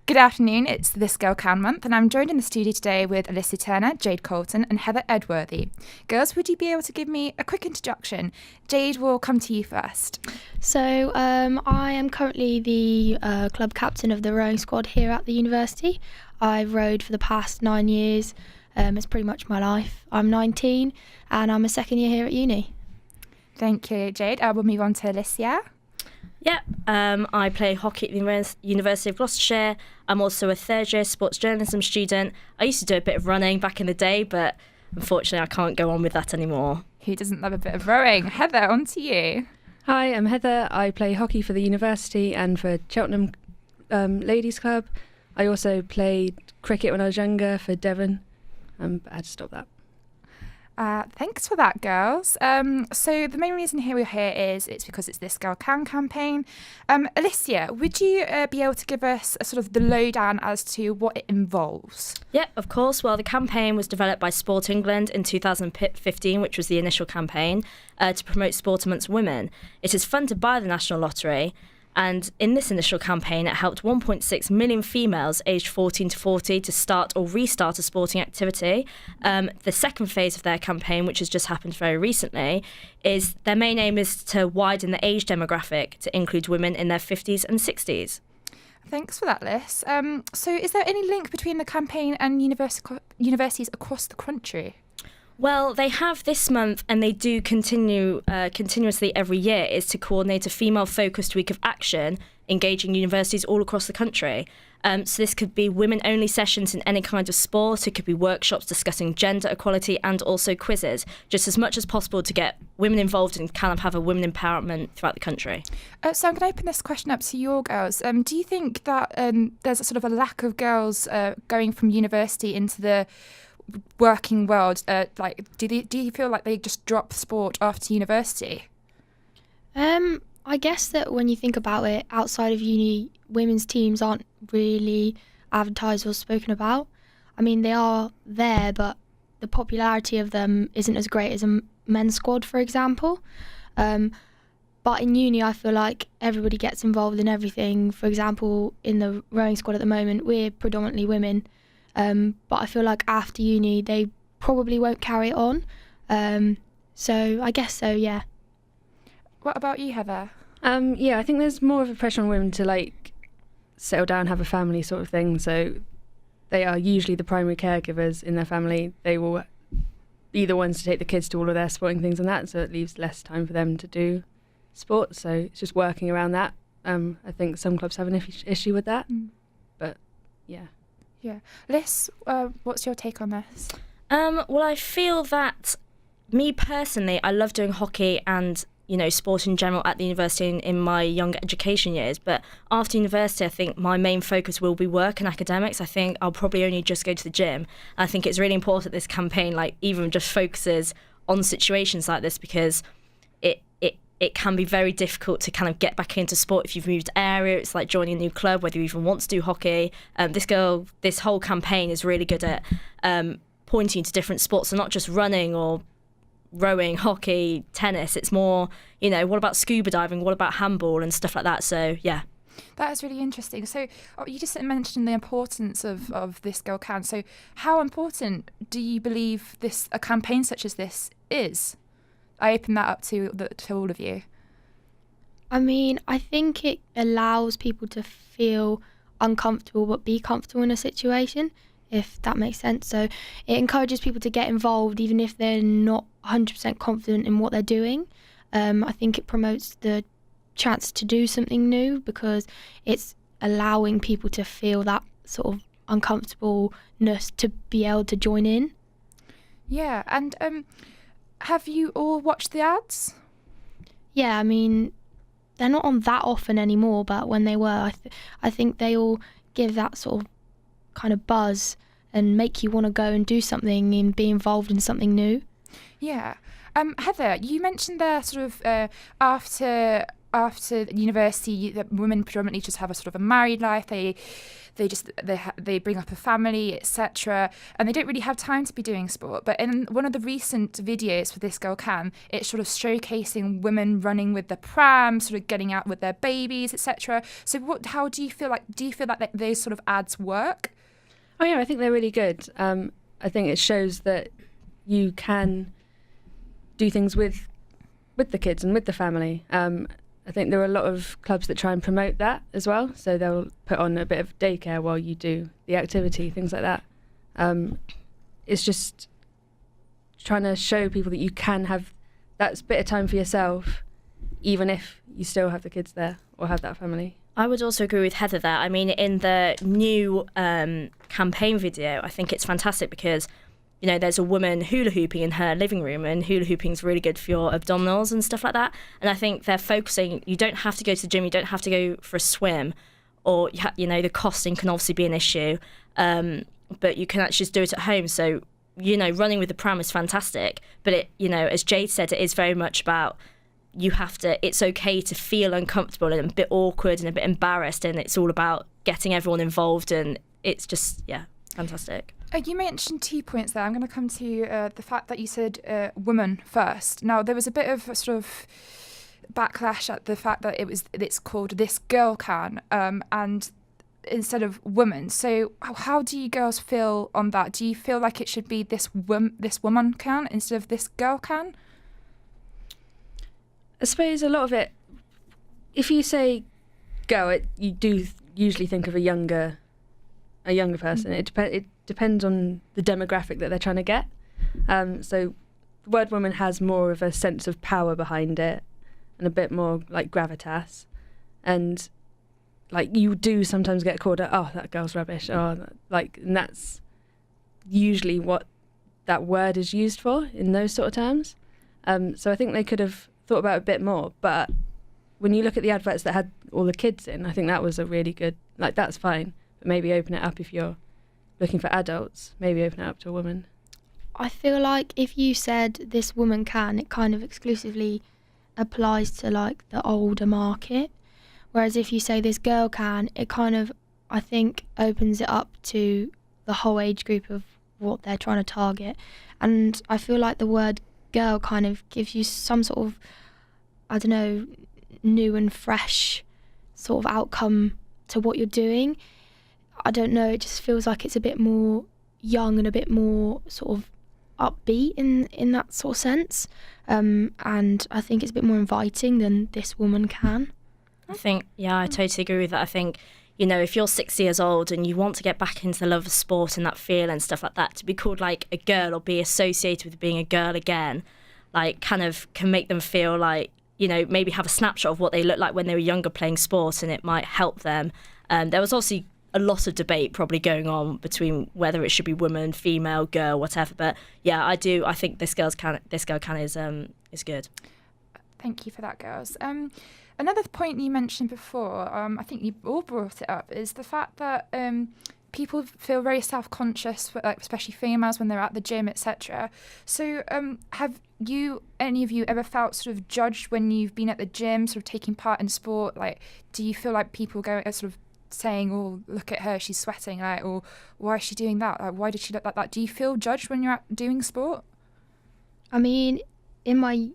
Good afternoon, it's This Girl Can Month, and I'm joined in the studio today with Alyssa Turner, Jade Colton, and Heather Edworthy. Girls, would you be able to give me a quick introduction? Jade, will come to you first. So I am currently the club captain of the rowing squad here at the university. I've rowed for the past 9 years. It's pretty much my life. I'm 19 and I'm a second year here at uni. Thank you, Jade. We'll move on to Alicia. Yeah, I play hockey at the University of Gloucestershire. I'm also a third year sports journalism student. I used to do a bit of running back in the day, but unfortunately I can't go on with that anymore. Who doesn't love a bit of rowing? Heather, on to you. Hi, I'm Heather. I play hockey for the university and for Cheltenham Ladies Club. I also played cricket when I was younger for Devon. I had to stop that. Thanks for that, girls. So the main reason we're here is it's because it's This Girl Can campaign. Alicia, would you be able to give us a sort of the lowdown as to what it involves? Yeah, of course. Well, the campaign was developed by Sport England in 2015, which was the initial campaign, to promote sport amongst women. It is funded by the National Lottery. And in this initial campaign, it helped 1.6 million females aged 14 to 40 to start or restart a sporting activity. The second phase of their campaign, which has just happened very recently, is their main aim is to widen the age demographic to include women in their 50s and 60s. Thanks for that, Liz. So is there any link between the campaign and universities across the country? Well, they have this month, and they do continue continuously every year, is to coordinate a female-focused week of action, engaging universities all across the country. So this could be women-only sessions in any kind of sport. It could be workshops discussing gender equality and also quizzes, just as much as possible to get women involved and kind of have a women empowerment throughout the country. So I'm going to open this question up to your girls. Do you think that there's a sort of a lack of girls going from university into the working world? Do you feel like they just drop sport after university? I guess that when you think about it, outside of uni, women's teams aren't really advertised or spoken about. I mean, they are there, but the popularity of them isn't as great as a men's squad, for example. But in uni, I feel like everybody gets involved in everything. For example, in the rowing squad at the moment, we're predominantly women. But I feel like after uni, they probably won't carry it on. So I guess so, yeah. What about you, Heather? I think there's more of a pressure on women to settle down, have a family sort of thing. So they are usually the primary caregivers in their family. They will be the ones to take the kids to all of their sporting things and that. So it leaves less time for them to do sport. So it's just working around that. I think some clubs have an issue with that. But yeah. Yeah. Liz, what's your take on this? Well, I feel that me personally, I love doing hockey and, sport in general at the university in my younger education years. But after university, I think my main focus will be work and academics. I think I'll probably only just go to the gym. And I think it's really important this campaign, even just focuses on situations like this, because it can be very difficult to kind of get back into sport if you've moved area. It's like joining a new club, whether you even want to do hockey. This whole campaign is really good at pointing to different sports, so not just running or rowing, hockey, tennis. It's more, what about scuba diving? What about handball and stuff like that? So, yeah. That is really interesting. So you just mentioned the importance of This Girl Can. So how important do you believe a campaign such as this is? I open that up to all of you. I mean, I think it allows people to feel uncomfortable but be comfortable in a situation, if that makes sense. So it encourages people to get involved even if they're not 100% confident in what they're doing. I think it promotes the chance to do something new because it's allowing people to feel that sort of uncomfortableness to be able to join in. Yeah, and have you all watched the ads? Yeah, I mean, they're not on that often anymore, but when they were, I think they all give that sort of kind of buzz and make you want to go and do something and be involved in something new. Yeah. Heather, you mentioned there sort of after after university, that women predominantly just have a sort of a married life. They bring up a family, etc., and they don't really have time to be doing sport. But in one of the recent videos for This Girl Can, it's sort of showcasing women running with the pram, sort of getting out with their babies, etc. So how do you feel like? Do you feel like those sort of ads work? Oh yeah, I think they're really good. I think it shows that you can do things with the kids and with the family. I think there are a lot of clubs that try and promote that as well. So they'll put on a bit of daycare while you do the activity, things like that. It's just trying to show people that you can have that bit of time for yourself, even if you still have the kids there or have that family. I would also agree with Heather there. I mean, in the new campaign video, I think it's fantastic because, you know, there's a woman hula hooping in her living room, and hula hooping is really good for your abdominals and stuff like that. And I think they're focusing, you don't have to go to the gym, you don't have to go for a swim, or, you know, the costing can obviously be an issue, but you can actually just do it at home. So, you know, running with the pram is fantastic, but it, you know, as Jade said, it is very much about it's okay to feel uncomfortable and a bit awkward and a bit embarrassed, and it's all about getting everyone involved, and it's just, yeah, fantastic. You mentioned 2 points there. I'm going to come to the fact that you said woman first. Now, there was a bit of a sort of backlash at the fact that it's called This Girl Can, and instead of woman. So how do you girls feel on that? Do you feel like it should be this woman can instead of this girl can? I suppose a lot of it, if you say girl, you do usually think of a younger person. It depends on the demographic that they're trying to get. So the word woman has more of a sense of power behind it and a bit more like gravitas. And like you do sometimes get called, oh, that girl's rubbish. Oh, like, and that's usually what that word is used for in those sort of terms. So I think they could have thought about it a bit more. But when you look at the adverts that had all the kids in, I think that was a really good, like, that's fine. But maybe open it up if you're looking for adults, maybe open it up to a woman. I feel like if you said this woman can, it kind of exclusively applies to like the older market. Whereas if you say this girl can, it kind of, I think, opens it up to the whole age group of what they're trying to target. And I feel like the word girl kind of gives you some sort of, I don't know, new and fresh sort of outcome to what you're doing. I don't know, it just feels like it's a bit more young and a bit more sort of upbeat in that sort of sense. And I think it's a bit more inviting than this woman can. I think, yeah, I totally agree with that. I think, you know, if you're 6 years old and you want to get back into the love of sport and that feel and stuff like that, to be called like a girl or be associated with being a girl again, like kind of can make them feel like, you know, maybe have a snapshot of what they looked like when they were younger playing sport, and it might help them. There was obviously a lot of debate probably going on between whether it should be woman, female, girl, whatever. But yeah, I think This Girl Can is good. Thank you for that, girls. Another point you mentioned before, I think you all brought it up, is the fact that people feel very self-conscious, like especially females, when they're at the gym, etc. So have any of you ever felt sort of judged when you've been at the gym, sort of taking part in sport? Like, do you feel like people go sort of saying, oh, look at her, she's sweating, like, or why is she doing that? Like, why did she look like that? Do you feel judged when you're doing sport? I mean, in my,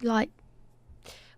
like,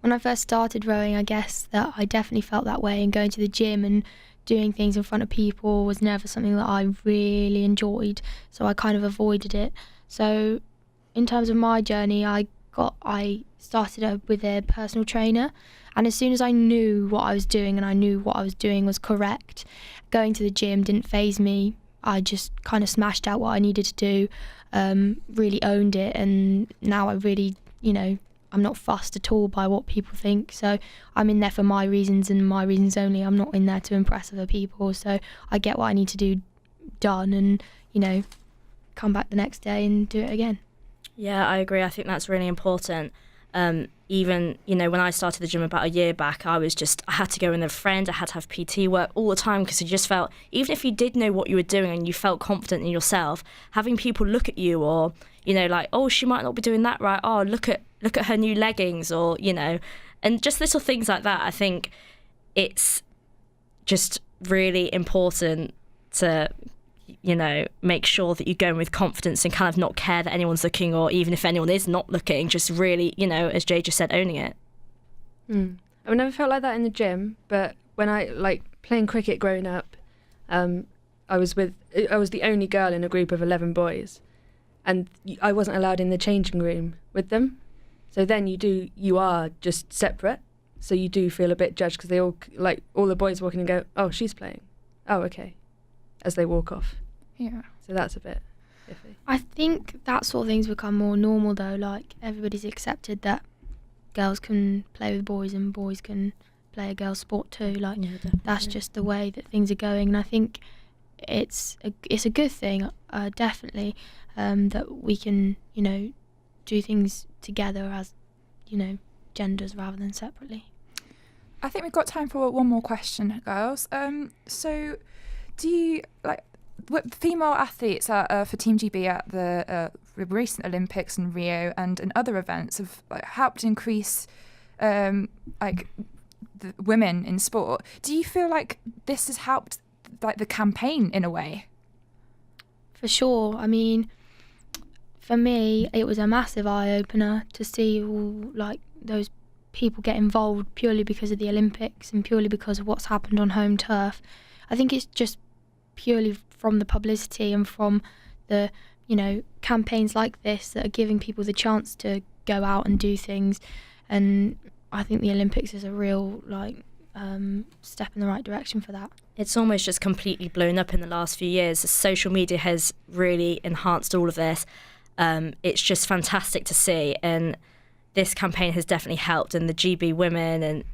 when I first started rowing, I guess that I definitely felt that way, and going to the gym and doing things in front of people was never something that I really enjoyed, so I kind of avoided it. So in terms of my journey, I started with a personal trainer, and as soon as I knew what I was doing and I knew what I was doing was correct, going to the gym didn't faze me. I just kind of smashed out what I needed to do, really owned it, and now I really, you know, I'm not fussed at all by what people think. So I'm in there for my reasons and my reasons only. I'm not in there to impress other people. So I get what I need to do done, and, you know, come back the next day and do it again. Yeah, I agree. I think that's really important. Even, you know, when I started the gym about a year back, I had to go in with a friend, I had to have PT work all the time, because I just felt, even if you did know what you were doing and you felt confident in yourself, having people look at you, or, you know, like, oh, she might not be doing that right, oh, look at her new leggings, or, you know, And just little things like that, I think it's just really important to, you know, make sure that you go in with confidence and kind of not care that anyone's looking, or even if anyone is not looking, just really, you know, as Jay just said, owning it. I've never felt like that in the gym, but when I like playing cricket growing up, I was the only girl in a group of 11 boys, and I wasn't allowed in the changing room with them. So then you are just separate. So you do feel a bit judged because they all the boys walk in and go, oh, she's playing. Oh, okay. As they walk off. Yeah. So that's a bit iffy. I think that sort of things become more normal though. Like everybody's accepted that girls can play with boys and boys can play a girls' sport too. Like that's just the way that things are going. And I think it's a good thing, definitely, that we can, you know, do things together as, you know, genders rather than separately. I think we've got time for one more question, girls. So, do you like what female athletes for Team GB at the recent Olympics in Rio and in other events have like, helped increase like the women in sport? Do you feel like this has helped like the campaign in a way? For sure. I mean, for me, it was a massive eye-opener to see all, like, those people get involved purely because of the Olympics and purely because of what's happened on home turf. I think it's just purely from the publicity and from the, you know, campaigns like this that are giving people the chance to go out and do things. And I think the Olympics is a real, like, step in the right direction for that. It's almost just completely blown up in the last few years. Social media has really enhanced all of this. It's just fantastic to see, and this campaign has definitely helped, and the GB women and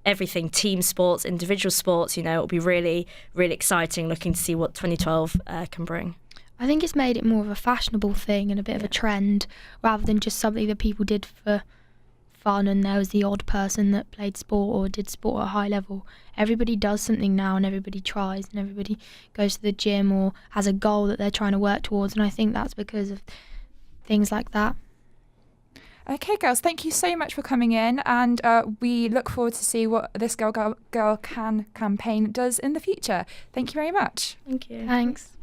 everything, team sports, individual sports, you know, it'll be really, really exciting looking to see what 2012 can bring. I think it's made it more of a fashionable thing and a bit of a trend rather than just something that people did for fun and there was the odd person that played sport or did sport at a high level. Everybody does something now and everybody tries and everybody goes to the gym or has a goal that they're trying to work towards, and I think that's because of things like that. Okay, girls, thank you so much for coming in, and we look forward to see what this Girl Can campaign does in the future. Thank you very much. Thank you. Thanks.